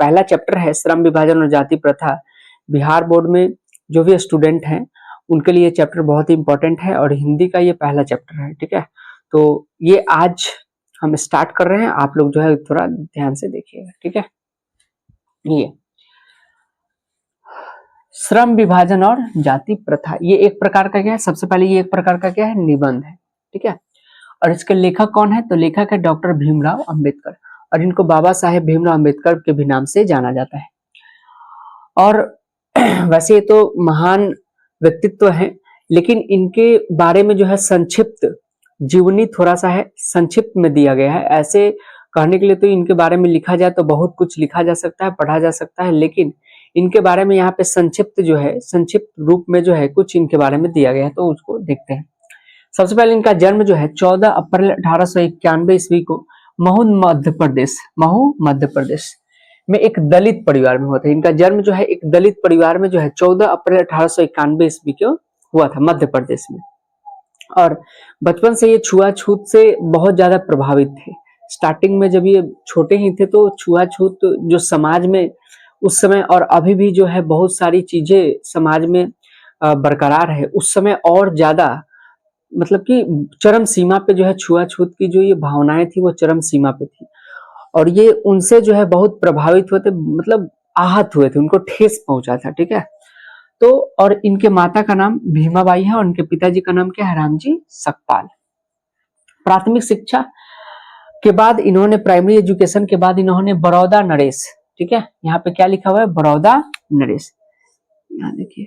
पहला चैप्टर है श्रम विभाजन और जाति प्रथा। बिहार बोर्ड में जो भी स्टूडेंट हैं उनके लिए चैप्टर बहुत ही इंपॉर्टेंट है और हिंदी का ये पहला चैप्टर है। ठीक है, तो ये आज हम स्टार्ट कर रहे हैं, आप लोग जो है थोड़ा ध्यान से देखिएगा। ठीक है, ये श्रम विभाजन और जाति प्रथा ये एक प्रकार का क्या है, सबसे पहले ये एक प्रकार का क्या है, निबंध है। ठीक है, और इसके लेखक कौन है, तो लेखक है डॉक्टर भीमराव अंबेडकर, और इनको बाबा साहेब भीमराव अंबेडकर के भी नाम से जाना जाता है। और वैसे ये तो महान व्यक्तित्व है, लेकिन इनके बारे में जो है संक्षिप्त जीवनी थोड़ा सा है, संक्षिप्त में दिया गया है। ऐसे कहने के लिए तो इनके बारे में लिखा जाए तो बहुत कुछ लिखा जा सकता है, पढ़ा जा सकता है, लेकिन इनके बारे में यहाँ पे संक्षिप्त जो है, संक्षिप्त रूप में जो है कुछ इनके बारे में दिया गया है, तो उसको देखते हैं। सबसे पहले इनका जन्म जो है 14 अप्रैल 1891 ईस्वी को महू मध्य प्रदेश में एक दलित परिवार में हुआ था। इनका जन्म जो है एक दलित परिवार में जो है 14 अप्रैल 1891 ईस्वी को हुआ था, मध्य प्रदेश में। और बचपन से ये छुआछूत से बहुत ज्यादा प्रभावित थे। स्टार्टिंग में जब ये छोटे ही थे तो छुआछूत जो समाज में उस समय और अभी भी जो है बहुत सारी चीजें समाज में बरकरार है, उस समय और ज्यादा मतलब कि चरम सीमा पे जो है छुआछूत की जो ये भावनाएं थी वो चरम सीमा पे थी, और ये उनसे जो है बहुत प्रभावित हुए थे, मतलब आहत हुए थे, उनको ठेस पहुंचा था। ठीक है, तो और इनके माता का नाम भीमाबाई है और इनके पिताजी का नाम क्या है, रामजी सकपाल। प्राथमिक शिक्षा के बाद इन्होंने, प्राइमरी एजुकेशन के बाद इन्होंने बड़ौदा नरेश, ठीक है, यहाँ पे क्या लिखा हुआ है, बड़ौदा नरेश, यहाँ देखिए,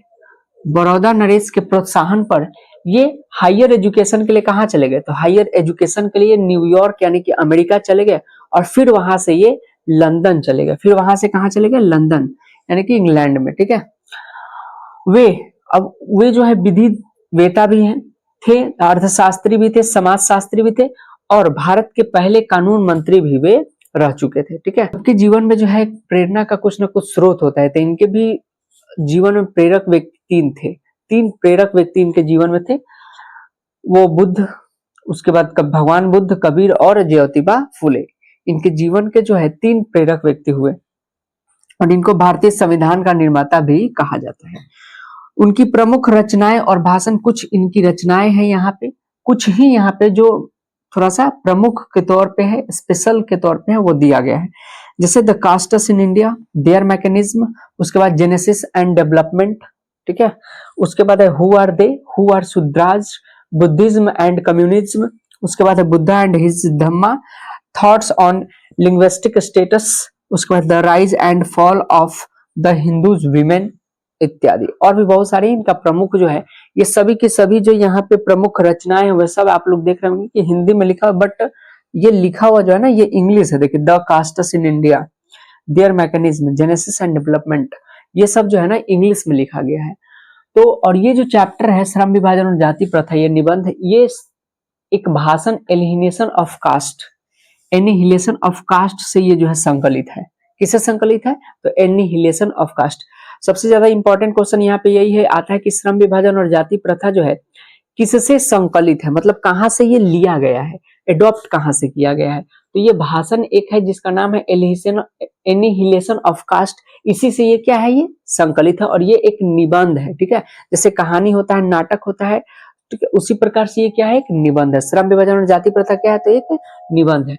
बड़ौदा नरेश के प्रोत्साहन पर ये हायर एजुकेशन के लिए कहाँ चले गए, तो हायर एजुकेशन के लिए न्यूयॉर्क यानी कि अमेरिका चले गए, और फिर वहां से ये लंदन चले गए। फिर वहां से कहाँ चले गए, लंदन यानी कि इंग्लैंड में। ठीक है, वे जो है विधि वेता भी हैं, थे, अर्थशास्त्री भी थे, समाजशास्त्री भी थे, और भारत के पहले कानून मंत्री भी वे रह चुके थे। ठीक है, उनके जीवन में जो है प्रेरणा का कुछ ना कुछ स्रोत होता है, तो इनके भी जीवन में प्रेरक व्यक्ति तीन प्रेरक व्यक्ति इनके जीवन में थे, वो बुद्ध, उसके बाद भगवान बुद्ध, कबीर और ज्योतिबा फुले। इनके जीवन के जो है 3 प्रेरक व्यक्ति हुए, और इनको भारतीय संविधान का निर्माता भी कहा जाता है। उनकी प्रमुख रचनाएं और भाषण, कुछ इनकी रचनाएं हैं यहाँ पे, कुछ ही यहाँ पे जो थोड़ा सा प्रमुख के तौर पे है, स्पेशल के तौर पे है, वो दिया गया है। जैसे the castes in India, there mechanism, उसके बाद जेनेसिस एंड डेवलपमेंट, ठीक है, उसके बाद है who are they, who are Shudras, Buddhism and communism, उसके बाद है Buddha and his Dhamma, thoughts on linguistic states, उसके बाद the rise and fall of the Hindus women इत्यादि, और भी बहुत सारे इनका प्रमुख जो है, ये सभी के सभी जो यहाँ पे प्रमुख रचनाएं हैं वह सब आप लोग देख रहे होंगे कि हिंदी में लिखा, बट ये लिखा हुआ जो है ना ये इंग्लिश है। देखिए, the castes in India, there mechanism, genesis and development, ये सब जो है ना इंग्लिश में लिखा गया है। तो और ये जो चैप्टर है श्रम विभाजन और जाति प्रथा, ये निबंध, ये एक भाषण elimination of caste, annihilation of caste से ये जो है संकलित है। किससे संकलित है, तो एनिहिलेशन ऑफ कास्ट। सबसे ज्यादा इंपॉर्टेंट क्वेश्चन यहाँ पे यही है आता है कि श्रम विभाजन और जाति प्रथा जो है किससे संकलित है, मतलब कहाँ से ये लिया गया है, एडॉप्ट कहाँ से किया गया है। तो ये भाषण एक है जिसका नाम है एनिहिलेशन ऑफ कास्ट, इसी से ये क्या है, ये संकलित है, और ये एक निबंध है। ठीक है, जैसे कहानी होता है, नाटक होता है, ठीक है, उसी प्रकार से ये क्या है, एक निबंध है। श्रम विभाजन और जाति प्रथा क्या है, तो एक निबंध है।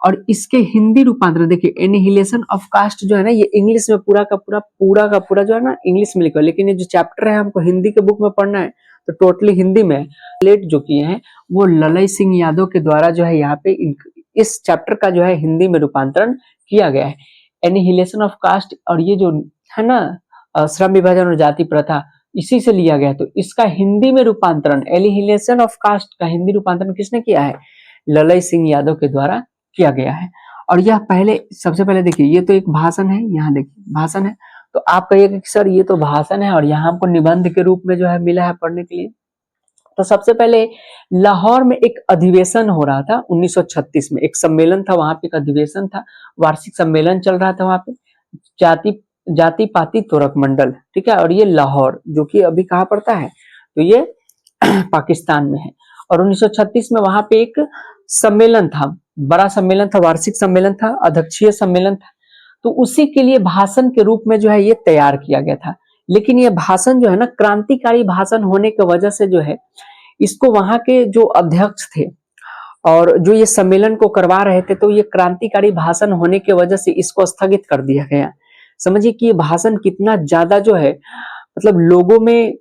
और इसके हिंदी रूपांतरण देखिए, एनिहिलेशन ऑफ कास्ट जो है ना, ये इंग्लिश में पूरा का पूरा जो है ना इंग्लिश में लिखा है, लेकिन ये जो चैप्टर है हमको हिंदी के बुक में पढ़ना है तो टोटली हिंदी में लेट जो किए हैं वो ललई सिंह यादव के द्वारा जो है यहाँ पे इस चैप्टर का जो है हिंदी में रूपांतरण किया गया है, एनिहिलेशन ऑफ कास्ट। और ये जो है ना श्रम विभाजन और जाति प्रथा, इसी से लिया गया है। तो इसका हिंदी में रूपांतरण, एनिहिलेशन ऑफ कास्ट का हिंदी रूपांतरण किसने किया है, ललई सिंह यादव के द्वारा किया गया है। और यह पहले, सबसे पहले देखिए, ये तो एक भाषण है, यहाँ देखिए भाषण है, तो आप कहिएगा कि सर ये तो भाषण है और यहाँ हमको निबंध के रूप में जो है मिला है पढ़ने के लिए। तो सबसे पहले लाहौर में एक अधिवेशन हो रहा था 1936 में, एक सम्मेलन था, वहां पे एक अधिवेशन था, वार्षिक सम्मेलन चल रहा था वहां पे, जाति पाति तोरक मंडल, ठीक है, और ये लाहौर जो कि अभी कहाँ पड़ता है, तो ये पाकिस्तान में है। और 1936 में वहां पे एक सम्मेलन था, बड़ा सम्मेलन था, वार्षिक सम्मेलन था, अध्यक्षीय सम्मेलन था, तो उसी के लिए भाषण के रूप में जो है ये तैयार किया गया था। लेकिन ये भाषण जो है ना क्रांतिकारी भाषण होने की वजह से जो है इसको वहां के जो अध्यक्ष थे और जो ये सम्मेलन को करवा रहे थे, तो ये क्रांतिकारी भाषण होने की वजह से इसको स्थगित कर दिया गया। समझिए कि ये भाषण कितना ज्यादा जो है मतलब लोगों में,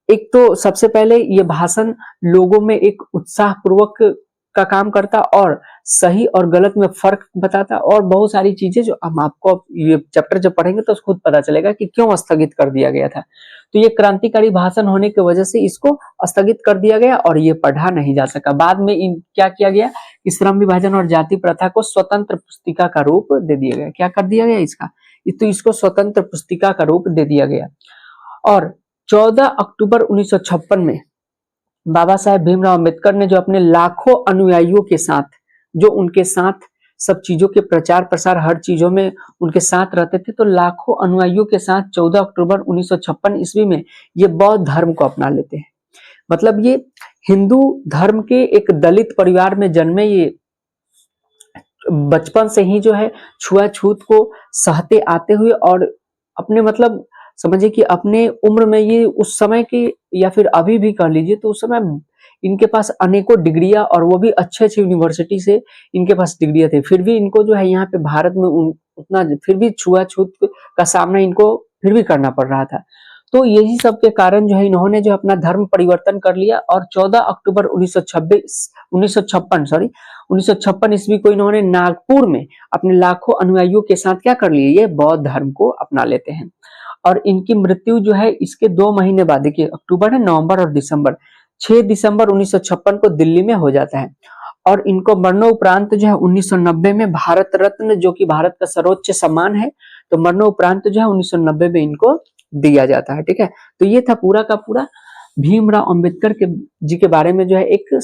एक तो सबसे पहले ये भाषण लोगों में एक उत्साह पूर्वक का काम करता और सही और गलत में फर्क बताता और बहुत सारी चीजें जो हम आपको ये चैप्टर जब पढ़ेंगे तो खुद पता चलेगा कि क्यों स्थगित कर दिया गया था। तो ये क्रांतिकारी भाषण होने की वजह से इसको स्थगित कर दिया गया और ये पढ़ा नहीं जा सका। बाद में क्या किया गया कि श्रम विभाजन और जाति प्रथा को स्वतंत्र पुस्तिका का रूप दे दिया गया। क्या कर दिया गया इसका, तो इसको स्वतंत्र पुस्तिका का रूप दे दिया गया। और 14 अक्टूबर 1956 में बाबा साहेब भीमराव अम्बेडकर ने जो अपने लाखों अनुयायियों के साथ, जो उनके साथ सब चीजों के प्रचार प्रसार हर चीजों में उनके साथ रहते थे, तो लाखों अनुयायियों के साथ 14 अक्टूबर 1956 ईस्वी में ये बौद्ध धर्म को अपना लेते हैं। मतलब ये हिंदू धर्म के एक दलित परिवार में जन्मे, ये बचपन से ही जो है छुआछूत को सहते आते हुए और अपने मतलब समझिए कि अपने उम्र में ये उस समय के या फिर अभी भी कह लीजिए तो उस समय इनके पास अनेकों डिग्रियां और वो भी अच्छे अच्छे यूनिवर्सिटी से इनके पास डिग्रियां थे, फिर भी इनको जो है यहाँ पे भारत में उतना फिर भी छुआछूत का सामना इनको फिर भी करना पड़ रहा था। तो यही सब के कारण जो है इन्होंने जो अपना धर्म परिवर्तन कर लिया और 14 अक्टूबर 1956 ईस्वी को इन्होंने नागपुर में अपने लाखों अनुयायियों के साथ क्या कर लिए, ये बौद्ध धर्म को अपना लेते हैं। और इनकी मृत्यु जो है इसके 2 महीने बाद, देखिए अक्टूबर है, नवंबर और दिसंबर, 6 दिसंबर 1956 को दिल्ली में हो जाता है। और इनको मरणोपरांत जो है 1990 में भारत रत्न, जो कि भारत का सर्वोच्च सम्मान है, तो मरणोपरांत जो है 1990 में इनको दिया जाता है। ठीक है, तो ये था पूरा का पूरा भीमराव अंबेडकर के जी के बारे में जो है एक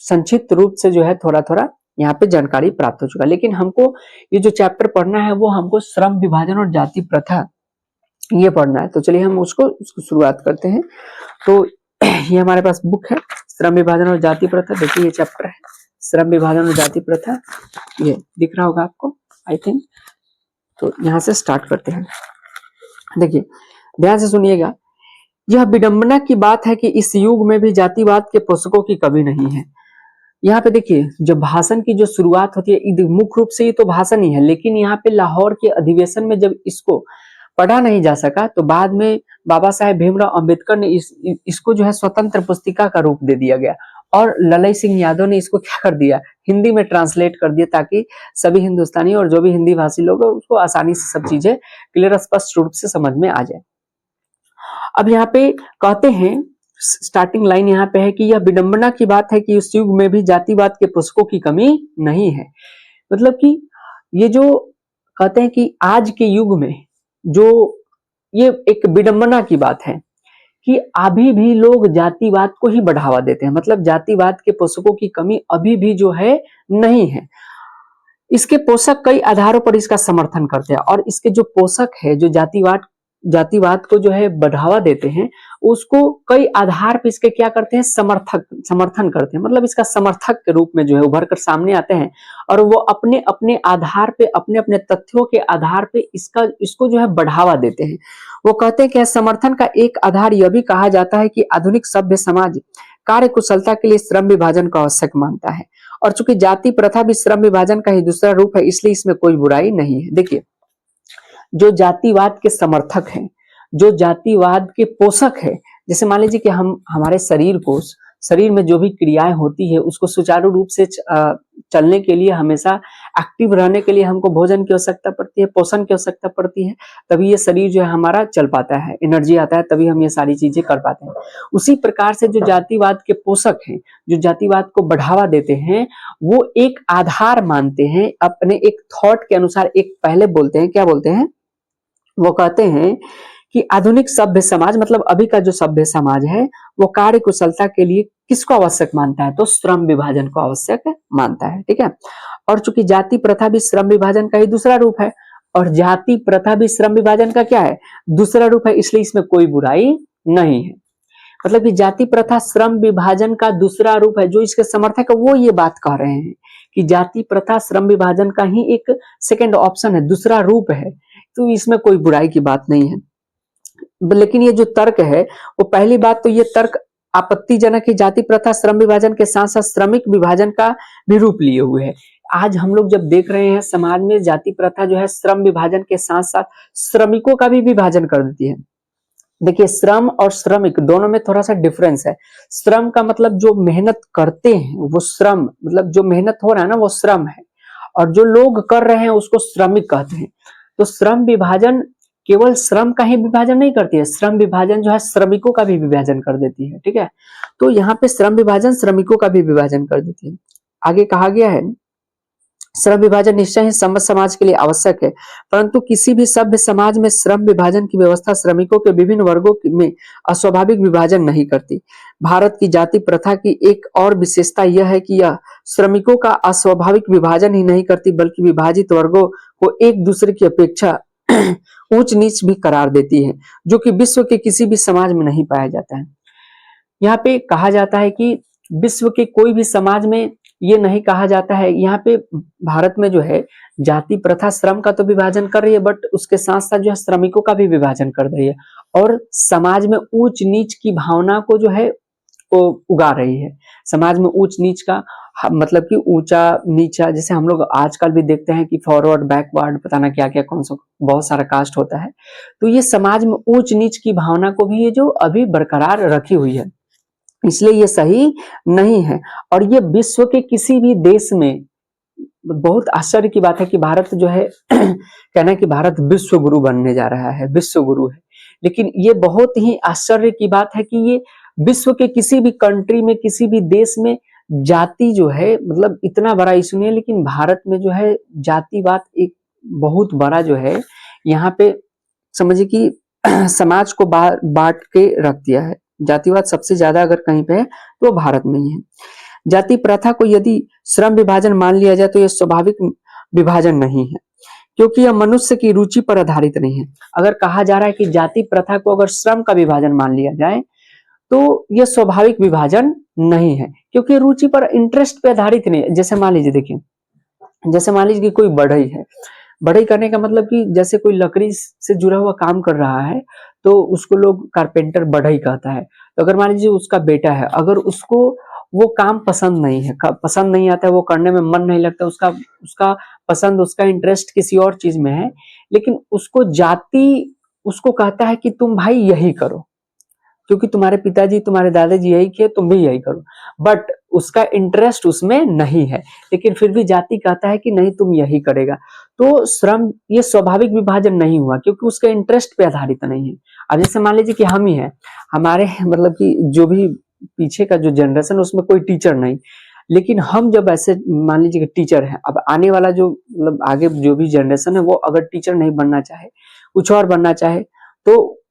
संक्षिप्त रूप से जो है थोड़ा थोड़ा यहाँ पे जानकारी प्राप्त हो चुका। लेकिन हमको ये जो चैप्टर पढ़ना है वो हमको श्रम विभाजन और जाति प्रथा ये पढ़ना है। तो चलिए हम उसको शुरुआत करते हैं। तो ये हमारे पास बुक है श्रम विभाजन और जाति प्रथा। देखिए ये चैप्टर है श्रम विभाजन और जाति प्रथा, ये दिख रहा होगा आपको आई थिंक। तो यहाँ से स्टार्ट करते हैं। देखिए ध्यान से सुनिएगा, यह विडंबना की बात है कि इस युग में भी जातिवाद के पोषकों की कमी नहीं है। यहाँ पे देखिए जो भाषण की जो शुरुआत होती है मुख्य रूप से ये तो भाषण ही है, लेकिन यहाँ पे लाहौर के अधिवेशन में जब इसको पढ़ा नहीं जा सका तो बाद में बाबा साहेब भीमराव अंबेडकर ने इसको जो है स्वतंत्र पुस्तिका का रूप दे दिया गया और ललई सिंह यादव ने इसको क्या कर दिया, हिंदी में ट्रांसलेट कर दिया ताकि सभी हिंदुस्तानी और जो भी हिंदी भाषी लोग उसको आसानी से सब चीजें क्लियर स्पष्ट रूप से समझ में आ जाए। अब यहाँ पे कहते हैं स्टार्टिंग लाइन यहाँ पे है कि यह विडंबना की बात है कि इस युग में भी जातिवाद के पुस्तकों की कमी नहीं है। मतलब कि ये जो कहते हैं कि आज के युग में जो ये एक विडंबना की बात है कि अभी भी लोग जातिवाद को ही बढ़ावा देते हैं। मतलब जातिवाद के पोषकों की कमी अभी भी जो है नहीं है। इसके पोषक कई आधारों पर इसका समर्थन करते हैं और इसके जो पोषक है जो जातिवाद को जो है बढ़ावा देते हैं उसको कई आधार पर इसके क्या करते हैं, समर्थन करते हैं। मतलब इसका समर्थक के रूप में जो है उभर कर सामने आते हैं और वो अपने अपने आधार पे अपने अपने तथ्यों के आधार पे इसको जो है बढ़ावा देते हैं। वो कहते हैं कि समर्थन का एक आधार यह भी कहा जाता है कि आधुनिक सभ्य समाज कार्य कुशलता के लिए श्रम विभाजन को आवश्यक मानता है और चूंकि जाति प्रथा भी श्रम विभाजन का ही दूसरा रूप है इसलिए इसमें कोई बुराई नहीं है। देखिए जो जातिवाद के समर्थक हैं, जो जातिवाद के पोषक है, जैसे मान लीजिए कि हम हमारे शरीर में जो भी क्रियाएं होती है उसको सुचारू रूप से चलने के लिए, हमेशा एक्टिव रहने के लिए हमको भोजन की आवश्यकता पड़ती है, पोषण की आवश्यकता पड़ती है, तभी ये शरीर जो है हमारा चल पाता है, एनर्जी आता है, तभी हम ये सारी चीजें कर पाते हैं। उसी प्रकार से जो जातिवाद के पोषक हैं, जो जातिवाद को बढ़ावा देते हैं, वो एक आधार मानते हैं अपने एक थॉट के अनुसार। एक पहले बोलते हैं, क्या बोलते हैं, वो कहते हैं कि आधुनिक सभ्य समाज, मतलब अभी का जो सभ्य समाज है, वो कार्य कुशलता के लिए किसको आवश्यक मानता है, तो श्रम विभाजन को आवश्यक मानता है। ठीक है, और चूंकि जाति प्रथा भी श्रम विभाजन का ही दूसरा रूप है और जाति प्रथा भी श्रम विभाजन का क्या है, दूसरा रूप है, इसलिए इसमें कोई बुराई नहीं है। मतलब कि जाति प्रथा श्रम विभाजन का दूसरा रूप है। जो इसके समर्थक है वो ये बात कह रहे हैं कि जाति प्रथा श्रम विभाजन का ही एक सेकंड ऑप्शन है, दूसरा रूप है, तो इसमें कोई बुराई की बात नहीं है। लेकिन ये जो तर्क है, वो पहली बात तो ये तर्क आपत्तिजनक है, जाति प्रथा श्रम विभाजन के साथ साथ श्रमिक विभाजन का भी रूप लिए हुए है। आज हम लोग जब देख रहे हैं समाज में जाति प्रथा जो है श्रम विभाजन के साथ साथ श्रमिकों का भी विभाजन कर देती है। देखिए, श्रम और श्रमिक दोनों में थोड़ा सा डिफरेंस है। श्रम का मतलब जो मेहनत करते हैं वो श्रम, मतलब जो मेहनत हो रहा है ना वो श्रम है, और जो लोग कर रहे हैं उसको श्रमिक कहते हैं। तो श्रम विभाजन केवल श्रम का ही विभाजन नहीं करती है, श्रम विभाजन जो है श्रमिकों का भी विभाजन कर देती है। ठीक है, तो यहाँ पे श्रम विभाजन श्रमिकों का भी विभाजन कर देती है। आगे कहा गया है, श्रम विभाजन निश्चय ही सभ्य समाज के लिए आवश्यक है, परंतु किसी भी सभ्य समाज में श्रम विभाजन की व्यवस्था श्रमिकों के विभिन्न वर्गों में अस्वाभाविक विभाजन नहीं करती। भारत की जाति प्रथा की एक और विशेषता यह है कि यह श्रमिकों का अस्वाभाविक विभाजन ही नहीं करती, बल्कि विभाजित वर्गों को एक दूसरे की अपेक्षा ऊंच नीच भी करार देती है, जो कि विश्व के किसी भी समाज में नहीं पाया जाता है। यहाँ पे कहा जाता है कि विश्व के कोई भी समाज में ये नहीं कहा जाता है। यहाँ पे भारत में जो है जाति प्रथा श्रम का तो विभाजन कर रही है, बट उसके साथ साथ जो है श्रमिकों का भी विभाजन कर रही है, और समाज में ऊंच नीच की भावना को जो है वो उगा रही है। समाज में ऊंच नीच का मतलब कि ऊंचा नीचा, जैसे हम लोग आजकल भी देखते हैं कि फॉरवर्ड बैकवर्ड पता ना क्या क्या कौन सा बहुत सारा कास्ट होता है, तो ये समाज में ऊंच नीच की भावना को भी ये जो अभी बरकरार रखी हुई है, इसलिए ये सही नहीं है। और ये विश्व के किसी भी देश में, बहुत आश्चर्य की बात है कि भारत जो है कहना है कि भारत विश्व गुरु बनने जा रहा है, विश्व गुरु है, लेकिन ये बहुत ही आश्चर्य की बात है कि ये विश्व के किसी भी कंट्री में, किसी भी देश में जाति जो है मतलब इतना बड़ा इशू नहीं है, लेकिन भारत में जो है जातिवाद एक बहुत बड़ा जो है यहाँ पे समझिए कि समाज को बांट के रख दिया है। जातिवाद सबसे ज्यादा अगर कहीं पे है तो भारत में ही है। जाति प्रथा को यदि श्रम विभाजन मान लिया जाए तो यह स्वाभाविक विभाजन नहीं है, क्योंकि यह मनुष्य की रुचि पर आधारित नहीं है। अगर कहा जा रहा है कि जाति प्रथा को अगर श्रम का विभाजन मान लिया जाए तो यह स्वाभाविक विभाजन नहीं है, क्योंकि रुचि पर, इंटरेस्ट पे आधारित नहीं है। जैसे मान लीजिए, देखिए, जैसे मान लीजिए कि कोई बढ़ई है, बढ़ई करने का मतलब कि जैसे कोई लकड़ी से जुड़ा हुआ काम कर रहा है तो उसको लोग कारपेंटर बढ़ई कहता है। तो अगर मान लीजिए उसका बेटा है, अगर उसको वो काम पसंद नहीं है, पसंद नहीं आता है, वो करने में मन नहीं लगता, उसका उसका पसंद, उसका इंटरेस्ट किसी और चीज में है, लेकिन उसको जाति उसको कहता है कि तुम भाई यही करो, क्योंकि तुम्हारे पिताजी तुम्हारे दादाजी यही किए, तुम भी यही करो, बट उसका इंटरेस्ट उसमें नहीं है, लेकिन फिर भी जाति कहता है कि नहीं तुम यही करेगा। तो श्रम ये स्वाभाविक विभाजन नहीं हुआ, क्योंकि उसके इंटरेस्ट पे आधारित नहीं है। अब जैसे मान लीजिए कि हम ही हैं, हमारे मतलब कि जो भी पीछे का जो जनरेशन उसमें कोई टीचर नहीं, लेकिन हम जब ऐसे मान लीजिए कि टीचर है, अब आने वाला जो मतलब आगे जो भी जनरेशन है वो अगर टीचर नहीं बनना चाहे, कुछ और बनना चाहे, तो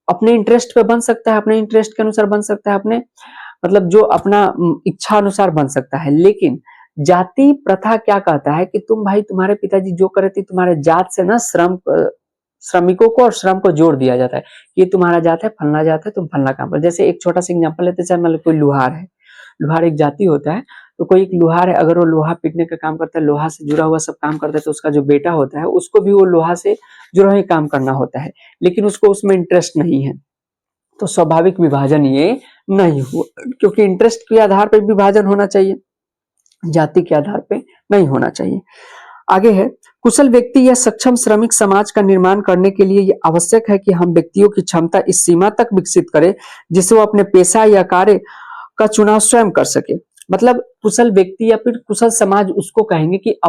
अपने इंटरेस्ट पे बन सकता है, अपने इंटरेस्ट के अनुसार बन सकता है, अपने मतलब जो अपना इच्छा अनुसार बन सकता है। लेकिन जाति प्रथा क्या कहता है कि तुम भाई, तुम्हारे पिताजी जो करे थे, तुम्हारे जात से ना श्रमिकों को और श्रम को जोड़ दिया जाता है, ये तुम्हारा जात है, फलना जात है, तुम फलना काम कर। जैसे एक छोटा सा एग्जांपल लेते हैं, मतलब कोई लोहार है, लोहार एक जाति होता है, तो कोई एक लोहार है, अगर वो लोहा पीटने का काम करता है, लोहा से जुड़ा हुआ सब काम करता है, तो उसका जो बेटा होता है उसको भी वो लोहा से जुड़ा हुआ काम करना होता है, लेकिन उसको उसमें इंटरेस्ट नहीं है, तो स्वाभाविक विभाजन ये नहीं हुआ, क्योंकि इंटरेस्ट के आधार पर विभाजन होना चाहिए, जाति के आधार पे नहीं होना चाहिए। आगे है, कुशल व्यक्ति या सक्षम श्रमिक समाज का निर्माण करने के लिए यह आवश्यक है कि हम व्यक्तियों की क्षमता इस सीमा तक विकसित करें जिससे वो अपने पेशा या कार्य का चुनाव स्वयं कर सके। मतलब कुशल व्यक्ति या फिर कुशल समाज उसको कहेंगे कि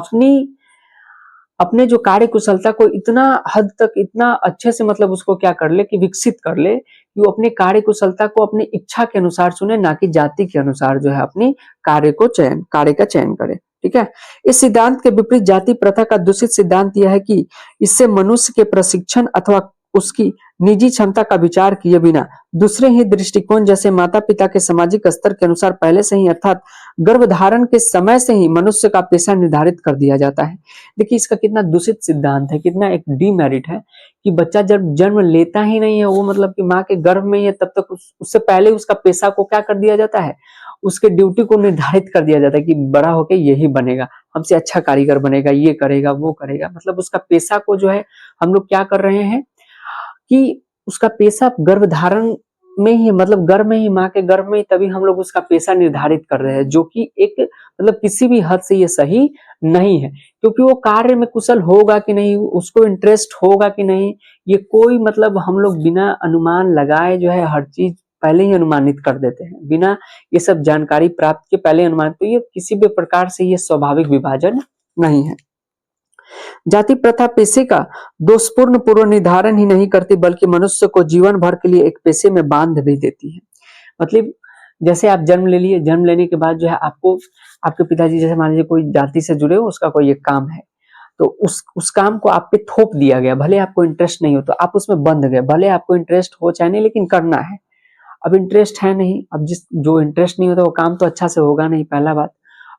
अपने जो कार्य कुशलता को इतना हद तक, इतना अच्छे से मतलब उसको क्या कर ले कि विकसित कर ले कि वो अपने कार्य कुशलता को अपनी इच्छा के अनुसार चुने, ना कि जाति के अनुसार जो है अपनी कार्य का चयन करे। ठीक है, इस सिद्धांत के विपरीत जाति प्रथा का दूषित सिद्धांत यह है कि इससे मनुष्य के प्रशिक्षण अथवा उसकी निजी क्षमता का विचार किए बिना दूसरे ही दृष्टिकोण जैसे माता पिता के सामाजिक स्तर के अनुसार पहले से ही अर्थात गर्भधारण के समय से ही मनुष्य का पेशा निर्धारित कर दिया जाता है। देखिए इसका कितना दूषित सिद्धांत है, कितना एक डीमेरिट है कि बच्चा जब जन्म लेता ही नहीं है, वो मतलब कि माँ के गर्भ में ही है, तब तक उससे पहले उसका पेशा को क्या कर दिया जाता है, उसके ड्यूटी को निर्धारित कर दिया जाता है कि बड़ा होके यही बनेगा, हमसे अच्छा कारीगर बनेगा, ये करेगा, वो करेगा। मतलब उसका पेशा को जो है हम लोग क्या कर रहे हैं कि उसका पेशा गर्भधारण में ही, मतलब गर्भ में ही, माँ के गर्भ में ही, तभी हम लोग उसका पेशा निर्धारित कर रहे हैं, जो कि एक मतलब किसी भी हद से ये सही नहीं है, क्योंकि वो कार्य में कुशल होगा कि नहीं, उसको इंटरेस्ट होगा कि नहीं, ये कोई मतलब हम लोग बिना अनुमान लगाए जो है हर चीज पहले ही अनुमानित कर देते हैं, बिना ये सब जानकारी प्राप्त के पहले अनुमान। तो ये किसी भी प्रकार से ये स्वाभाविक विभाजन नहीं है। जाति प्रथा पेशे का दोषपूर्ण पूर्व निर्धारण ही नहीं करती, बल्कि मनुष्य को जीवन भर के लिए एक पेशे में बांध भी देती है। मतलब जैसे आप जन्म ले लिए, जन्म लेने के बाद जो है आपको आपके पिताजी जैसे मान लीजिए कोई जाति से जुड़े हो, उसका कोई एक काम है, तो उस काम को आप पे थोप दिया गया, भले आपको इंटरेस्ट नहीं हो तो आप उसमें बंध गए, भले आपको इंटरेस्ट हो चाहे नहीं, लेकिन करना है। अब इंटरेस्ट है नहीं, अब जो इंटरेस्ट नहीं होता वो काम तो अच्छा से होगा नहीं, पहला बात।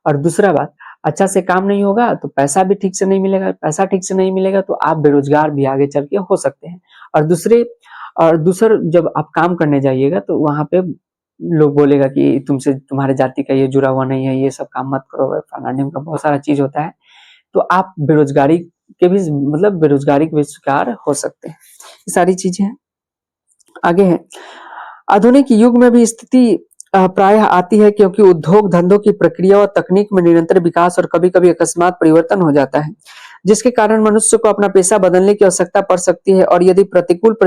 और दूसरा बात, अच्छा से काम नहीं होगा तो पैसा भी ठीक से नहीं मिलेगा, पैसा ठीक से नहीं मिलेगा तो आप बेरोजगार भी आगे चल के हो सकते हैं। और दूसर जब आप काम करने जाइएगा तो वहां पे लोग बोलेगा कि तुमसे, तुम्हारे जाति का ये जुड़ा हुआ नहीं है, ये सब काम मत करो, फलाने का बहुत सारा चीज होता है, तो आप बेरोजगारी के भी मतलब बेरोजगारी के भी शिकार हो सकते हैं। ये सारी चीजें हैं। आगे है, आधुनिक युग में भी स्थिति प्रायः आती है, क्योंकि उद्योग धंधों की प्रक्रिया और तकनीक में निरंतर विकास और कभी कभी अकस्मात परिवर्तन हो जाता है, जिसके कारण मनुष्य को अपना पेशा बदलने की आवश्यकता पड़ सकती है। और यदि प्रतिकूल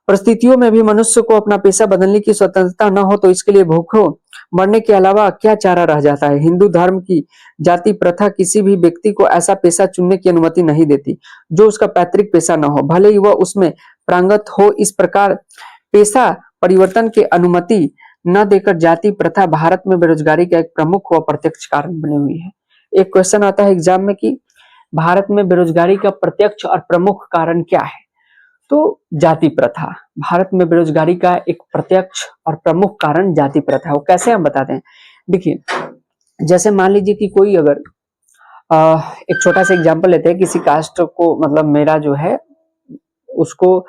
परिस्थितियों में भी मनुष्य को अपना पेशा बदलने की स्वतंत्रता न हो तो इसके लिए भूखों मरने के अलावा क्या चारा रह जाता है। हिंदू धर्म की जाति प्रथा किसी भी व्यक्ति को ऐसा पेशा चुनने की अनुमति नहीं देती जो उसका पैतृक पेशा न हो, भले ही वह उसमें प्रांगत हो। इस प्रकार पेशा परिवर्तन की अनुमति न देकर जाति प्रथा भारत में बेरोजगारी का एक प्रमुख व प्रत्यक्ष कारण बनी हुई है। एक क्वेश्चन आता है एग्जाम में कि भारत में बेरोजगारी का प्रत्यक्ष और प्रमुख कारण क्या है, तो जाति प्रथा। भारत में बेरोजगारी का एक प्रत्यक्ष और प्रमुख कारण जाति प्रथा। वो कैसे हम बताते हैं, देखिए जैसे मान लीजिए कि कोई अगर एक छोटा सा एग्जांपल लेते हैं, किसी कास्ट को मतलब मेरा जो है उसको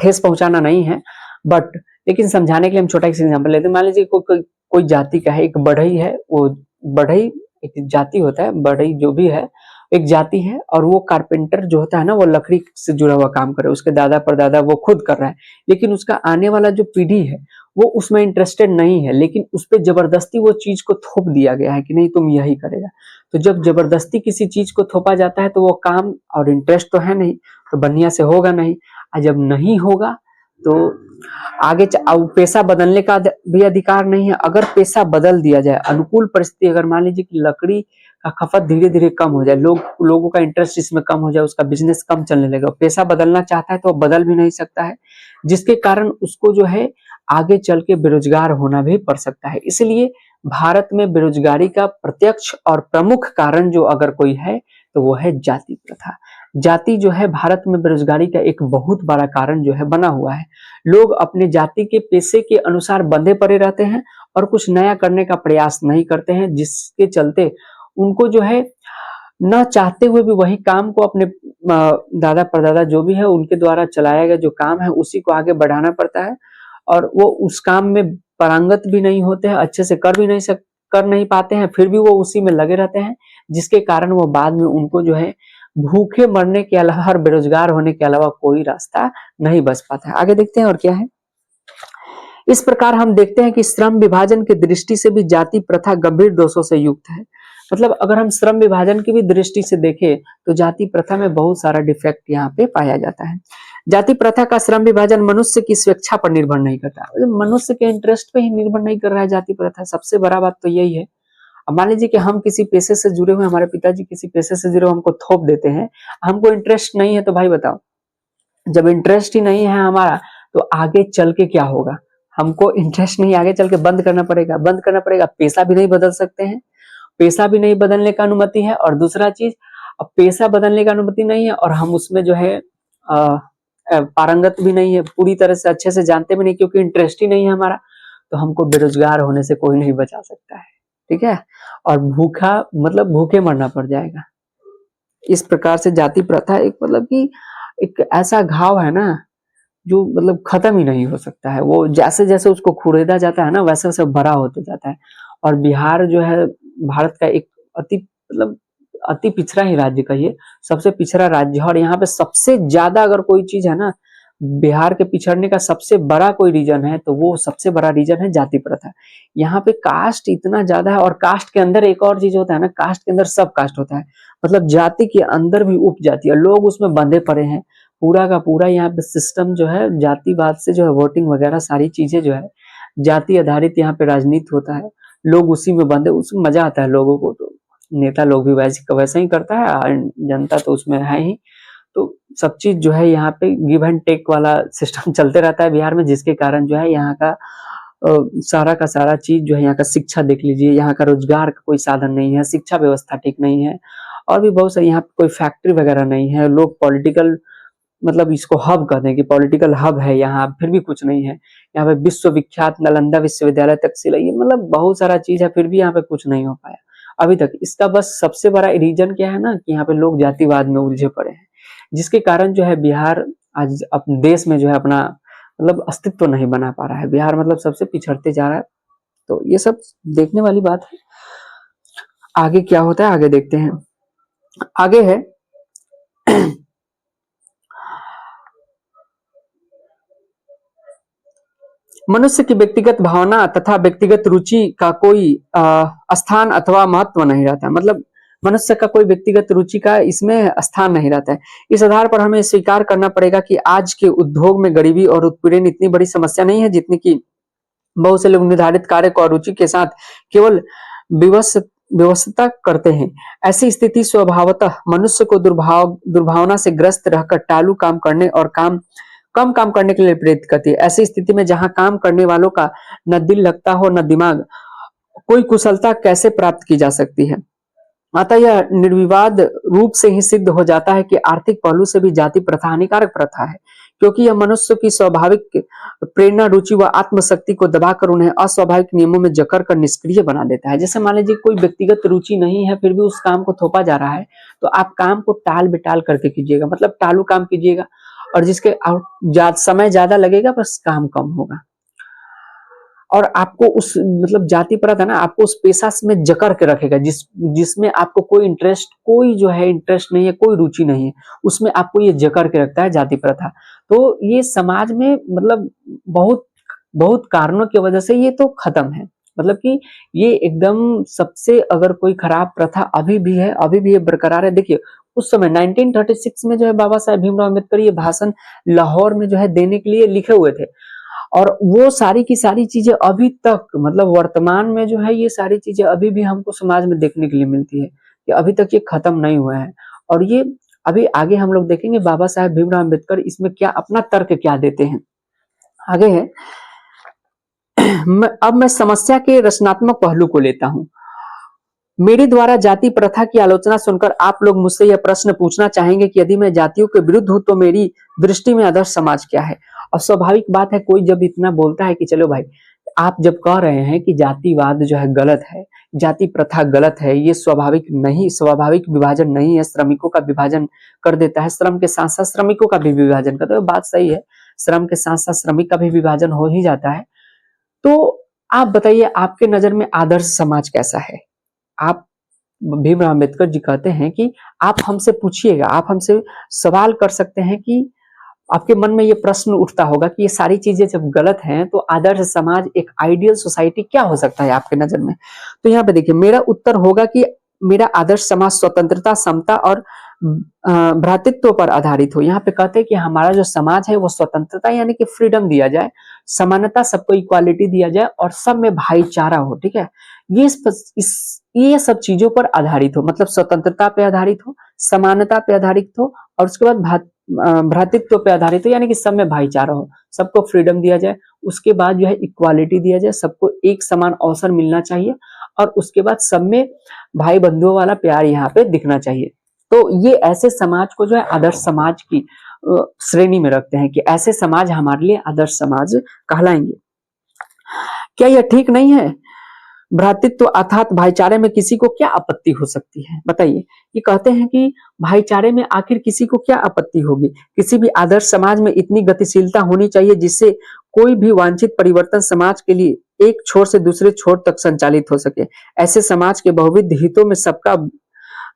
ठेस पहुंचाना नहीं है, बट लेकिन समझाने के लिए हम छोटा सा एग्जांपल लेते हैं। मान लीजिए कोई जाति का है, एक बढ़ई है, वो बढ़ई एक जाति होता है, बढ़ई जो भी है एक जाति है, और वो कारपेंटर जो होता है ना, वो लकड़ी से जुड़ा हुआ काम करे, उसके दादा परदादा वो खुद कर रहा है, लेकिन उसका आने वाला जो पीढ़ी है वो उसमें इंटरेस्टेड नहीं है, लेकिन उस पर जबरदस्ती वो चीज को थोप दिया गया है कि नहीं तुम यही करेगा। तो जब जबरदस्ती किसी चीज को थोपा जाता है तो वो काम, और इंटरेस्ट तो है नहीं तो बढ़िया से होगा नहीं, और जब नहीं होगा तो आगे पेशा बदलने का भी अधिकार नहीं है। अगर पेशा बदल दिया जाए, अनुकूल परिस्थिति, अगर मान लीजिए कि लकड़ी का खपत धीरे धीरे कम हो जाए, लोगों का इंटरेस्ट इसमें कम हो जाए, उसका बिजनेस कम चलने लगा, पेशा बदलना चाहता है तो बदल भी नहीं सकता है, जिसके कारण उसको जो है आगे चल के बेरोजगार होना भी पड़ सकता है। इसलिए भारत में बेरोजगारी का प्रत्यक्ष और प्रमुख कारण जो अगर कोई है तो वो है जाति प्रथा। जाति जो है भारत में बेरोजगारी का एक बहुत बड़ा कारण जो है बना हुआ है। लोग अपने जाति के पेशे के अनुसार बंधे पड़े रहते हैं और कुछ नया करने का प्रयास नहीं करते हैं, जिसके चलते उनको जो है न चाहते हुए भी वही काम को अपने दादा परदादा जो भी है उनके द्वारा चलाया गया जो काम है उसी को आगे बढ़ाना पड़ता है, और वो उस काम में पारंगत भी नहीं होते हैं, अच्छे से कर नहीं पाते हैं, फिर भी वो उसी में लगे रहते हैं, जिसके कारण वो बाद में उनको जो है भूखे मरने के अलावा और बेरोजगार होने के अलावा कोई रास्ता नहीं बच पाता है। आगे देखते हैं और क्या है। इस प्रकार हम देखते हैं कि श्रम विभाजन की दृष्टि से भी जाति प्रथा गंभीर दोषों से युक्त है। मतलब अगर हम श्रम विभाजन की भी दृष्टि से देखें तो जाति प्रथा में बहुत सारा डिफेक्ट यहाँ पे पाया जाता है। जाति प्रथा का श्रम विभाजन मनुष्य की स्वेच्छा पर निर्भर नहीं करता, मनुष्य के इंटरेस्ट पे ही निर्भर नहीं कर रहा है जाति प्रथा। सबसे बड़ा बात तो यही है। अब मान लीजिए कि हम किसी पेशे से जुड़े हुए, हमारे पिताजी किसी पेशे से जुड़े हमको थोप देते हैं, हमको इंटरेस्ट नहीं है, तो भाई बताओ, जब इंटरेस्ट ही नहीं है हमारा तो आगे चल के क्या होगा। हमको इंटरेस्ट नहीं, आगे चल के बंद करना पड़ेगा। पेशा भी नहीं बदल सकते हैं, पेशा भी नहीं बदलने का अनुमति है, और दूसरा चीज, अब पेशा बदलने का अनुमति नहीं है और हम उसमें जो है पारंगत भी नहीं है, पूरी तरह से अच्छे से जानते भी नहीं, क्योंकि इंटरेस्ट ही नहीं है हमारा, तो हमको बेरोजगार होने से कोई नहीं बचा सकता है, ठीक है। और भूखे मरना पड़ जाएगा। इस प्रकार से जाति प्रथा एक मतलब कि एक ऐसा घाव है ना जो मतलब खत्म ही नहीं हो सकता है। वो जैसे जैसे उसको खुरेदा जाता है ना, वैसे वैसे बड़ा होते जाता है। और बिहार जो है भारत का एक अति मतलब अति पिछड़ा ही राज्य कहिए, सबसे पिछड़ा राज्य है। और यहाँ पे सबसे ज्यादा अगर कोई चीज है ना, बिहार के पिछड़ने का सबसे बड़ा कोई रीजन है तो वो सबसे बड़ा रीजन है जाति प्रथा। यहाँ पे कास्ट इतना ज्यादा है, और कास्ट के अंदर एक और चीज होता है ना, कास्ट के अंदर सब कास्ट होता है, मतलब जाति के अंदर भी उपजाति, और लोग उसमें बंधे पड़े हैं। पूरा का पूरा यहाँ पे सिस्टम जो है जातिवाद से जो है, वोटिंग वगैरह सारी चीजें जो है जाति आधारित यहाँ पे राजनीति होता है। लोग उसी में बंधे, उसमें मजा आता है लोगों को। तो नेता लोग भी वैसे ही करता है, और जनता तो उसमें है ही। तो सब चीज जो है यहाँ पे गिव एंड टेक वाला सिस्टम चलते रहता है बिहार में, जिसके कारण जो है यहाँ का सारा का सारा चीज जो है, यहाँ का शिक्षा देख लीजिए, यहाँ का रोजगार का कोई साधन नहीं है, शिक्षा व्यवस्था ठीक नहीं है, और भी बहुत सारी यहाँ पे कोई फैक्ट्री वगैरह नहीं है। लोग पॉलिटिकल मतलब इसको हब कहते हैं कि पॉलिटिकल हब है यहाँ, फिर भी कुछ नहीं है। यहाँ पे विश्वविख्यात नालंदा विश्वविद्यालय तक्षशिला, ये मतलब बहुत सारा चीज है, फिर भी यहाँ पे कुछ नहीं हो पाया अभी तक। इसका बस सबसे बड़ा रीजन क्या है ना, कि यहाँ पे लोग जातिवाद में उलझे पड़े हैं, जिसके कारण जो है बिहार आज अपने देश में जो है अपना मतलब अस्तित्व नहीं बना पा रहा है। बिहार मतलब सबसे पिछड़ते जा रहा है। तो ये सब देखने वाली बात है। आगे क्या होता है आगे देखते हैं। आगे है मनुष्य की व्यक्तिगत भावना तथा व्यक्तिगत रुचि का कोई स्थान अथवा महत्व नहीं रहता। मतलब मनुष्य का कोई व्यक्तिगत रुचि का इसमें स्थान नहीं रहता है। इस आधार पर हमें स्वीकार करना पड़ेगा कि आज के उद्योग में गरीबी और उत्पीड़न इतनी बड़ी समस्या नहीं है जितनी कि बहुत से लोग निर्धारित कार्य को रुचि के साथ केवल व्यवस्था करते हैं। ऐसी स्थिति स्वभावतः मनुष्य को दुर्भावना से ग्रस्त रहकर टालू काम करने और कम काम करने के लिए प्रेरित करती है। ऐसी स्थिति में जहां काम करने वालों का न दिल लगता हो न दिमाग, कोई कुशलता कैसे प्राप्त की जा सकती है। अतः यह निर्विवाद रूप से ही सिद्ध हो जाता है कि आर्थिक पहलू से भी जाति प्रथा हानिकारक प्रथा है, क्योंकि यह मनुष्य की स्वाभाविक प्रेरणा, रुचि व आत्मशक्ति को दबाकर उन्हें अस्वाभाविक नियमों में जकड़ कर निष्क्रिय बना देता है। जैसे मान लीजिए कोई व्यक्तिगत रुचि नहीं है, फिर भी उस काम को थोपा जा रहा है, तो आप काम को टाल बिटाल करके कीजिएगा, मतलब टालू काम कीजिएगा, और जिसके समय ज्यादा लगेगा बस काम कम होगा। और आपको उस मतलब जाति प्रथा ना आपको उस पेशा में जकड़ के रखेगा, जिसमें आपको कोई जो है इंटरेस्ट नहीं है, कोई रुचि नहीं है, उसमें आपको ये जकड़ के रखता है जाति प्रथा। तो ये समाज में मतलब बहुत बहुत कारणों की वजह से ये तो खत्म है। मतलब कि ये एकदम सबसे अगर कोई खराब प्रथा अभी भी है बरकरार है। देखिए उस समय 1936 में जो है बाबा साहेब भीमराव अम्बेडकर ये भाषण लाहौर में जो है देने के लिए लिखे हुए थे, और वो सारी की सारी चीजें अभी तक मतलब वर्तमान में जो है ये सारी चीजें अभी भी हमको समाज में देखने के लिए मिलती है, कि अभी तक ये खत्म नहीं हुआ है। और ये अभी आगे हम लोग देखेंगे बाबा साहेब भीमराव अम्बेडकर इसमें क्या अपना तर्क क्या देते हैं। आगे है अब मैं समस्या के रचनात्मक पहलू को लेता हूं। मेरे द्वारा जाति प्रथा की आलोचना सुनकर आप लोग मुझसे यह प्रश्न पूछना चाहेंगे कि यदि मैं जातियों के विरुद्ध हूं तो मेरी दृष्टि में आदर्श समाज क्या है। और स्वाभाविक बात है, कोई जब इतना बोलता है कि चलो भाई, आप जब कह रहे हैं कि जातिवाद जो है गलत है, जाति प्रथा गलत है, ये स्वाभाविक विभाजन नहीं है, श्रमिकों का विभाजन कर देता है, श्रम के साथ साथ श्रमिकों का भी विभाजन करता है, बात सही है, श्रम के साथ साथ श्रमिक का भी विभाजन हो ही जाता है। तो आप बताइए आपके नजर में आदर्श समाज कैसा है। आप भीमराव अम्बेडकर जी कहते हैं कि आप हमसे पूछिएगा, आप हमसे सवाल कर सकते हैं कि आपके मन में ये प्रश्न उठता होगा कि ये सारी चीजें जब गलत हैं तो आदर्श समाज, एक आइडियल सोसाइटी क्या हो सकता है आपके नजर में। तो यहाँ पे देखिए मेरा उत्तर होगा कि मेरा आदर्श समाज स्वतंत्रता, समता और भ्रातृत्व पर आधारित हो। यहाँ पे कहते हैं कि हमारा जो समाज है वो स्वतंत्रता यानी कि फ्रीडम दिया जाए, समानता, सबको इक्वालिटी दिया जाए, और सब में भाईचारा हो। ठीक है, ये सब चीजों पर आधारित हो, मतलब स्वतंत्रता पे आधारित हो, समानता पे आधारित हो, और उसके बाद भ्रातृत्व पे आधारित हो, यानी कि सब में भाईचारा हो, सबको फ्रीडम दिया जाए, उसके बाद जो है इक्वालिटी दिया जाए, सबको एक समान अवसर मिलना चाहिए, और उसके बाद सब में भाई बंधुओं वाला प्यार यहाँ पे दिखना चाहिए। तो ये ऐसे समाज को जो है आदर्श समाज की श्रेणी में रखते हैं कि ऐसे समाज हमारे लिए आदर्श समाज कहलाएंगे। क्या यह ठीक नहीं है? भ्रातृत्व अर्थात भाईचारे में किसी को क्या आपत्ति हो सकती है, बताइए। ये कहते हैं कि भाईचारे में आखिर किसी को क्या आपत्ति होगी। किसी भी आदर्श समाज में इतनी गतिशीलता होनी चाहिए जिससे कोई भी वांछित परिवर्तन समाज के लिए एक छोर से दूसरे छोर तक संचालित हो सके। ऐसे समाज के बहुविध हितों में सबका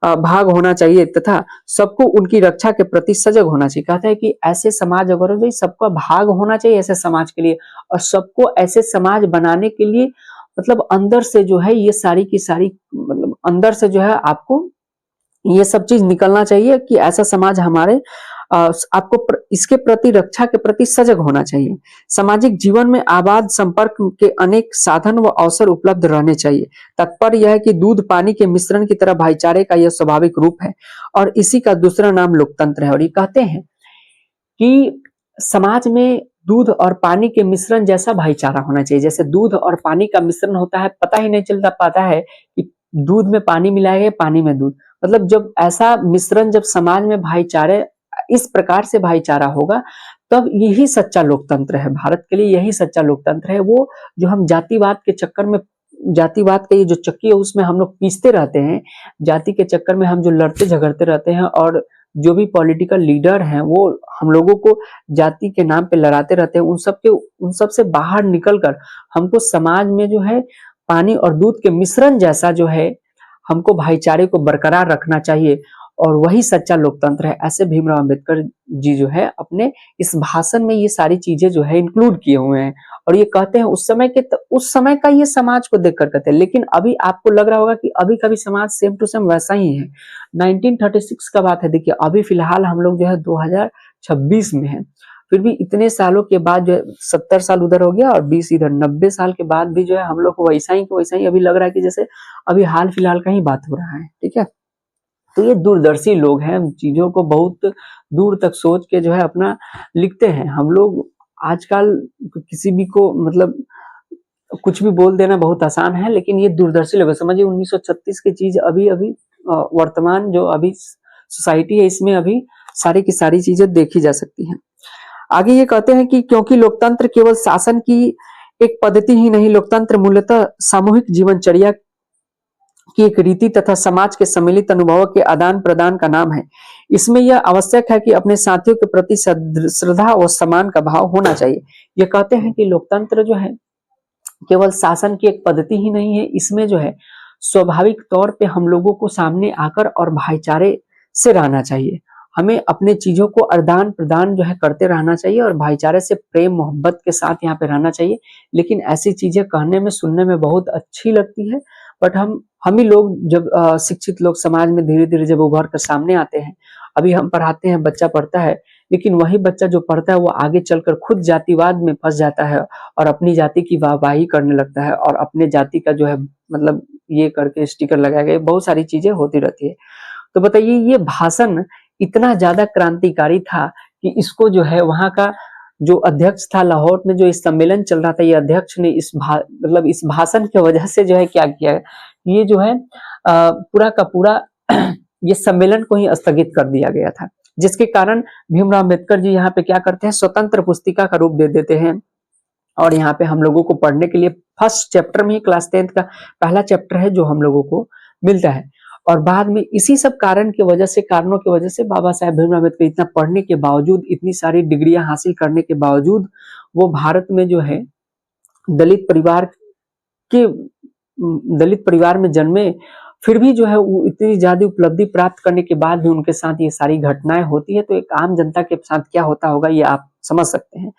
भाग होना चाहिए तथा सबको उनकी रक्षा के प्रति सजग होना चाहिए। कहता है कि ऐसे समाज अगर हो जाए, सबका भाग होना चाहिए ऐसे समाज के लिए, और सबको ऐसे समाज बनाने के लिए मतलब अंदर से जो है ये सारी की सारी मतलब अंदर से जो है आपको ये सब चीज निकलना चाहिए कि ऐसा समाज हमारे आपको इसके प्रति रक्षा के प्रति सजग होना चाहिए। सामाजिक जीवन में आबाद संपर्क के अनेक साधन व अवसर उपलब्ध रहने चाहिए। तात्पर्य यह है कि दूध पानी के मिश्रण की तरह भाईचारे का यह स्वाभाविक रूप है और इसी का दूसरा नाम लोकतंत्र है। और ये कहते हैं कि समाज में दूध और पानी के मिश्रण जैसा भाईचारा होना चाहिए। जैसे दूध और पानी का मिश्रण होता है, पता ही नहीं चलता पाता है कि दूध में पानी मिलाया गया, पानी में दूध, मतलब जब ऐसा मिश्रण जब समाज में भाईचारे इस प्रकार से भाईचारा होगा तब यही सच्चा लोकतंत्र है। भारत के लिए यही सच्चा लोकतंत्र है। वो जो हम जातिवाद के चक्कर में, जातिवाद का ये जो चक्की है उसमें हम लोग पीसते रहते हैं, जाति के चक्कर में हम जो लड़ते झगड़ते रहते हैं और जो भी पॉलिटिकल लीडर हैं वो हम लोगों को जाति के नाम पे लड़ाते रहते हैं, उन सब से बाहर निकलकर हमको समाज में जो है पानी और दूध के मिश्रण जैसा जो है हमको भाईचारे को बरकरार रखना चाहिए और वही सच्चा लोकतंत्र है। ऐसे भीमराव अंबेडकर जी जो है अपने इस भाषण में ये सारी चीजें जो है इंक्लूड किए हुए हैं और ये कहते हैं उस समय का ये समाज को देखकर कहते हैं। लेकिन अभी आपको लग रहा होगा कि अभी का भी समाज सेम टू सेम वैसा ही है। 1936 का बात है, देखिए अभी फिलहाल हम लोग जो है 2026 में है, फिर भी इतने सालों के बाद जो है 70 साल उधर हो गया और 20 इधर, 90 साल के बाद भी जो है हम लोग को वैसा ही अभी लग रहा है कि जैसे अभी हाल फिलहाल का ही बात हो रहा है। ठीक है, तो ये दूरदर्शी लोग हैं, चीजों को बहुत दूर तक सोच के जो है अपना लिखते हैं। हम लोग आजकल किसी भी को मतलब कुछ भी बोल देना बहुत आसान है, लेकिन ये दूरदर्शी लोग समझिए 1936 की चीज अभी वर्तमान जो अभी सोसाइटी है इसमें अभी सारी की सारी चीजें देखी जा सकती हैं। आगे ये कहते हैं कि क्योंकि लोकतंत्र केवल शासन की एक पद्धति ही नहीं, लोकतंत्र मूलतः सामूहिक जीवनचर्या की एक रीति तथा समाज के सम्मिलित अनुभवों के आदान प्रदान का नाम है। इसमें यह आवश्यक है कि अपने साथियों के प्रति श्रद्धा और सम्मान का भाव होना चाहिए। ये कहते हैं कि लोकतंत्र जो है केवल शासन की एक पद्धति ही नहीं है, इसमें जो है स्वाभाविक तौर पे हम लोगों को सामने आकर और भाईचारे से रहना चाहिए। हमें अपने चीजों को आदान प्रदान जो है करते रहना चाहिए और भाईचारे से प्रेम मोहब्बत के साथ यहाँ पे रहना चाहिए। लेकिन ऐसी चीजें कहने में सुनने में बहुत अच्छी लगती है, बट हम ही लोग जब शिक्षित लोग समाज में धीरे धीरे जब उभर कर सामने आते हैं, अभी हम पढ़ाते हैं, बच्चा पढ़ता है, लेकिन वही बच्चा जो पढ़ता है वो आगे चलकर खुद जातिवाद में फंस जाता है और अपनी जाति की वाहवाही करने लगता है और अपने जाति का जो है मतलब ये करके स्टिकर लगाया गया, बहुत सारी चीजें होती रहती है। तो बताइए ये भाषण इतना ज्यादा क्रांतिकारी था कि इसको जो है वहां का जो अध्यक्ष था लाहौर में जो इस सम्मेलन चल रहा था, ये अध्यक्ष ने मतलब इस भाषण की वजह से जो है क्या किया, ये जो है पूरा का पूरा ये सम्मेलन को ही स्थगित कर दिया गया था, जिसके कारण भीमराव अम्बेडकर जी यहाँ पे क्या करते हैं, स्वतंत्र पुस्तिका का रूप दे देते हैं और यहाँ पे हम लोगों को पढ़ने के लिए फर्स्ट चैप्टर में ही क्लास 10th का पहला चैप्टर है जो हम लोगों को मिलता है। और बाद में इसी सब कारणों की वजह से बाबा साहेब भीमराव अम्बेडकर इतना पढ़ने के बावजूद, इतनी सारी डिग्रियां हासिल करने के बावजूद वो भारत में जो है दलित परिवार में जन्मे, फिर भी जो है वो इतनी ज्यादा उपलब्धि प्राप्त करने के बाद भी उनके साथ ये सारी घटनाएं होती है, तो एक आम जनता के साथ क्या होता होगा ये आप समझ सकते हैं।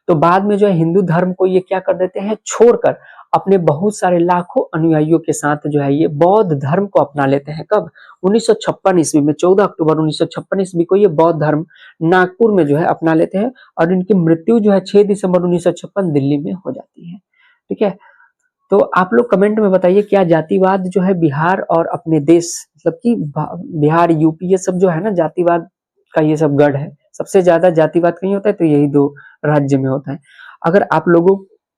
तो बाद में जो है हिंदू धर्म को ये क्या कर देते हैं, छोड़कर अपने बहुत सारे लाखों अनुयायियों के साथ जो है ये बौद्ध धर्म को अपना लेते हैं। कब? 1956 ईस्वी में, 14 अक्टूबर 1956 ईस्वी को ये बौद्ध धर्म नागपुर में जो है अपना लेते हैं और इनकी मृत्यु जो है 6 दिसंबर 1956 दिल्ली में हो जाती है। ठीक है, तो आप लोग कमेंट में बताइए क्या जातिवाद जो है बिहार और अपने देश मतलब कि बिहार यूपी ये सब जो है ना जातिवाद का ये सब गढ़ है, सबसे ज्यादा जातिवाद कहीं होता है तो यही दो राज्य में होता है। अगर आप लोगों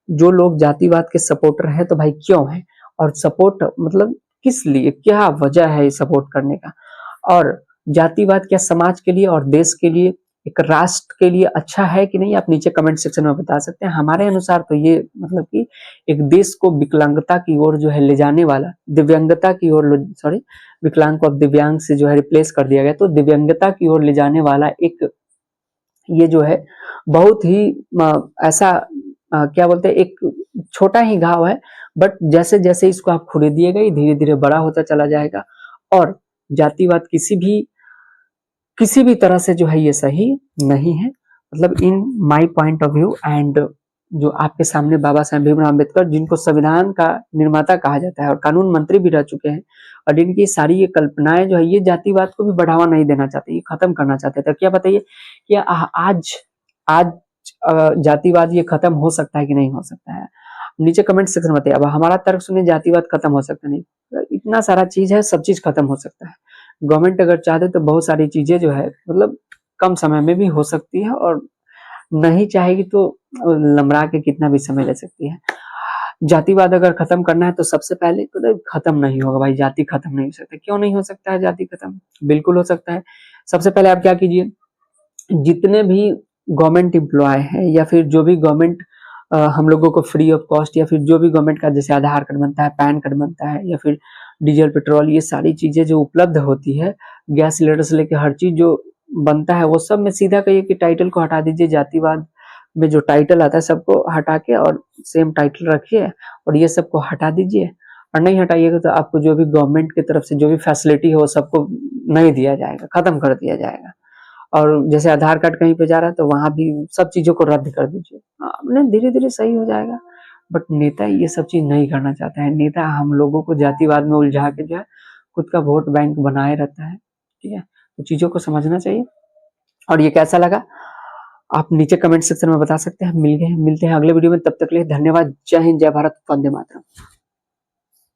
जो लोग जातिवाद के सपोर्टर हैं तो भाई क्यों है और सपोर्ट मतलब किस लिए, क्या वजह है सपोर्ट करने का, और जातिवाद क्या समाज के लिए और देश के लिए एक राष्ट्र के लिए अच्छा है कि नहीं, आप नीचे कमेंट सेक्शन में बता सकते हैं। हमारे अनुसार तो ये मतलब कि एक देश को विकलांगता की ओर जो है ले जाने वाला, दिव्यांगता की ओर, सॉरी, विकलांग को अब दिव्यांग से जो है रिप्लेस कर दिया गया, तो दिव्यांगता की ओर ले जाने वाला एक ये जो है बहुत ही ऐसा क्या बोलते हैं, एक छोटा ही घाव है, बट जैसे जैसे इसको आप खुरेदिएगा ये धीरे धीरे बड़ा होता चला जाएगा। और जातिवाद किसी भी तरह से जो है ये सही नहीं है, मतलब in my point of view. And जो आपके सामने बाबा साहेब भीमराव अम्बेडकर, जिनको संविधान का निर्माता कहा जाता है और कानून मंत्री भी रह चुके हैं, और इनकी सारी ये कल्पनाएं जो है ये जातिवाद को भी बढ़ावा नहीं देना चाहते, ये खत्म करना चाहते थे। क्या बताइए कि आज आज जातिवाद ये खत्म हो सकता है कि नहीं हो सकता है? नीचे कमेंट सेक्शन में बताइए। अब हमारा तर्क सुनिए, जातिवाद खत्म हो सकता नहीं, इतना सारा चीज है, सब चीज खत्म हो सकता है। गवर्नमेंट अगर चाहते तो बहुत सारी चीजें जो है मतलब कम समय में भी हो सकती है, और नहीं चाहेगी तो लमड़ा के कितना भी समय ले सकती है। जातिवाद अगर खत्म करना है तो सबसे पहले तो खत्म नहीं होगा भाई, जाति खत्म नहीं हो सकता। क्यों नहीं हो सकता है जाति खत्म? बिल्कुल हो सकता है। सबसे पहले आप क्या कीजिए, जितने भी गवर्नमेंट एम्प्लॉय है या फिर जो भी गवर्नमेंट हम लोगों को फ्री ऑफ कॉस्ट, या फिर जो भी गवर्नमेंट का जैसे आधार कार्ड बनता है, पैन कार्ड बनता है, या फिर डीजल पेट्रोल, ये सारी चीजें जो उपलब्ध होती है, गैस सिलेंडर से लेकर हर चीज जो बनता है, वो सब में सीधा कहिए कि टाइटल को हटा दीजिए। जातिवाद में जो टाइटल आता है सबको हटा के और सेम टाइटल रखिए, और ये सबको हटा दीजिए। और नहीं हटाइएगा तो आपको जो भी गवर्नमेंट की तरफ से जो भी फैसिलिटी है वो सबको नहीं दिया जाएगा, खत्म कर दिया जाएगा। और जैसे आधार कार्ड कहीं पे जा रहा है तो वहां भी सब चीजों को रद्द कर दीजिए, अपने धीरे धीरे सही हो जाएगा। बट नेता ये सब चीज नहीं करना चाहता है। नेता हम लोगों को जातिवाद में उलझा के जो है खुद का वोट बैंक बनाए रहता है, ठीक है? तो चीजों को समझना चाहिए। और ये कैसा लगा आप नीचे कमेंट सेक्शन में बता सकते हैं। मिलते हैं अगले वीडियो में, तब तक के लिए धन्यवाद। जय हिंद, जय भारत, वंदे मातरम।